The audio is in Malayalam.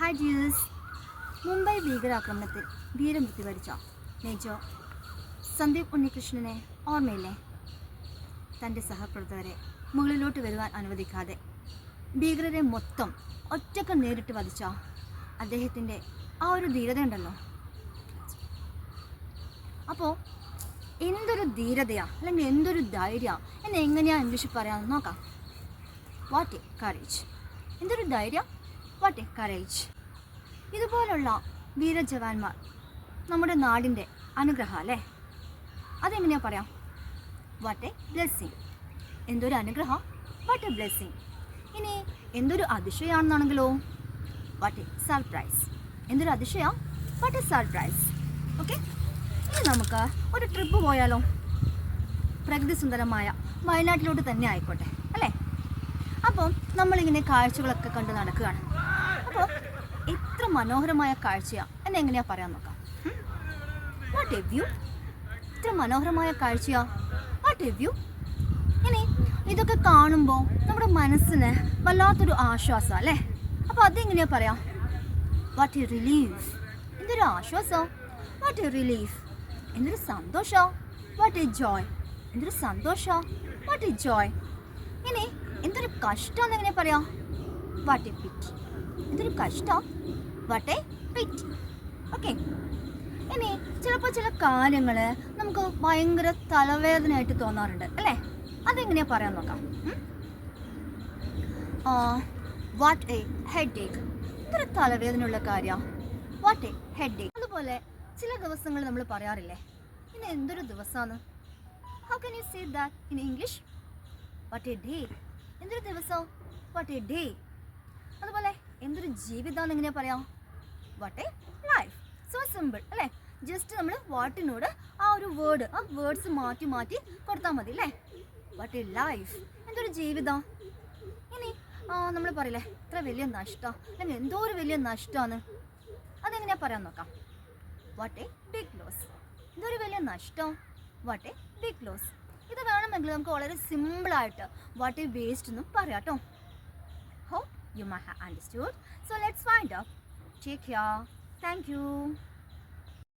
Hi juice. മുംബൈ ഭീകരാക്രമണത്തിൽ വീരമൃത്യു വരിച്ച മേജർ സന്ദീപ് ഉണ്ണികൃഷ്ണനെ ഓർമ്മയില്ലേ? തൻ്റെ സഹപ്രവർത്തകരെ മുകളിലോട്ട് വരുവാൻ അനുവദിക്കാതെ ഭീകരരെ മൊത്തം ഒറ്റക്ക് നേരിട്ട് വധിച്ച അദ്ദേഹത്തിൻ്റെ ആ ഒരു ധീരതയുണ്ടല്ലോ. അപ്പോൾ എന്തൊരു ധീരതയാണ്, അല്ലെങ്കിൽ എന്തൊരു ധൈര്യം എന്നെ എങ്ങനെയാണ് ഇംഗ്ലീഷിൽ പറയാമെന്ന് നോക്കാം. What A courage. എന്തൊരു ധൈര്യം, വാട്ട് എ കറേജ്. ഇതുപോലുള്ള വീരജവാന്മാർ നമ്മുടെ നാടിൻ്റെ അനുഗ്രഹം അല്ലേ? അതെങ്ങനെയാണ് പറയാം? What A blessing. എന്തൊരു അനുഗ്രഹം, വാട്ട് എ ബ്ലെസ്സിങ്. ഇനി എന്തൊരു അതിശയാണെന്നാണെങ്കിലോ, വാട്ട് എ സർപ്രൈസ്. എന്തൊരു അതിശയം, വാട്ട് എ സർപ്രൈസ്. ഓക്കെ, ഇനി നമുക്ക് ഒരു ട്രിപ്പ് പോയാലോ? പ്രകൃതി സുന്ദരമായ വയനാട്ടിലോട്ട് തന്നെ ആയിക്കോട്ടെ അല്ലേ? അപ്പോൾ നമ്മളിങ്ങനെ കാഴ്ചകളൊക്കെ കണ്ട് നടക്കുകയാണ്. അപ്പോൾ എത്ര മനോഹരമായ കാഴ്ചയാണ് എന്നെ എങ്ങനെയാണ് പറയാൻ നോക്കാം. What A view. എത്ര മനോഹരമായ കാഴ്ചയാ, വാട്ട് എ വ്യൂ. ഇനി ഇതൊക്കെ കാണുമ്പോൾ നമ്മുടെ മനസ്സിന് വല്ലാത്തൊരു ആശ്വാസം അല്ലേ? അപ്പോൾ അതെങ്ങനെയാ പറയാം? What A relief. എന്തൊരു ആശ്വാസം, വാട്ട് എ റിലീഫ്. എന്തൊരു സന്തോഷം, വാട്ട് എ ജോയ്. എന്തൊരു സന്തോഷം, വാട്ട് എ ജോയ്. ഇനി എന്തൊരു കഷ്ടം എങ്ങനെ പറയാം? What A പിറ്റി. എന്തൊരു കഷ്ടം, വാട്ട് എ പിറ്റി. ഓക്കെ, ഇനി ചിലപ്പോൾ ചില കാര്യങ്ങൾ നമുക്ക് ഭയങ്കര തലവേദനയായിട്ട് തോന്നാറുണ്ട് അല്ലേ? അതെങ്ങനെയാ പറയാൻ നോക്കാം. വാട്ട് എ ഹെഡ് ഏക്ക്. ഇത്ര തലവേദനയുള്ള കാര്യം, വാട്ട് എ ഹെഡ് ഏക്ക്. അതുപോലെ ചില ദിവസങ്ങൾ നമ്മൾ പറയാറില്ലേ, ഇന്ന് എന്തൊരു ദിവസമാണ്. How can you say that in English? What A day. എന്തൊരു ദിവസം, വാട്ട് എ ഡേ. അതുപോലെ എന്തൊരു ജീവിതമാണ് എങ്ങനെയാ പറയാം? What A life. So simple അല്ലേ? ജസ്റ്റ് നമ്മൾ വാട്ടിനോട് ആ ഒരു വേർഡ്, ആ വേർഡ്സ് മാറ്റി മാറ്റി കൊടുത്താൽ മതി അല്ലേ? What A life. എന്തൊരു ജീവിതം. ഇനി നമ്മൾ പറയില്ലേ, ഇത്ര വലിയ നഷ്ടം, അല്ലെങ്കിൽ എന്തോ ഒരു വലിയ നഷ്ടമാണ്. അതെങ്ങനെയാ പറയാൻ നോക്കാം? What a big loss. എന്തൊരു വലിയ നഷ്ടം, വാട്ട് എ ബിഗ് ലോസ്. ഇത് വേണമെങ്കിൽ നമുക്ക് വളരെ സിമ്പിളായിട്ട് വാട്ട് എ വേസ്റ്റ് എന്നും പറയാം കേട്ടോ. Hope you might have understood. So let's find out. Take care. Thank you.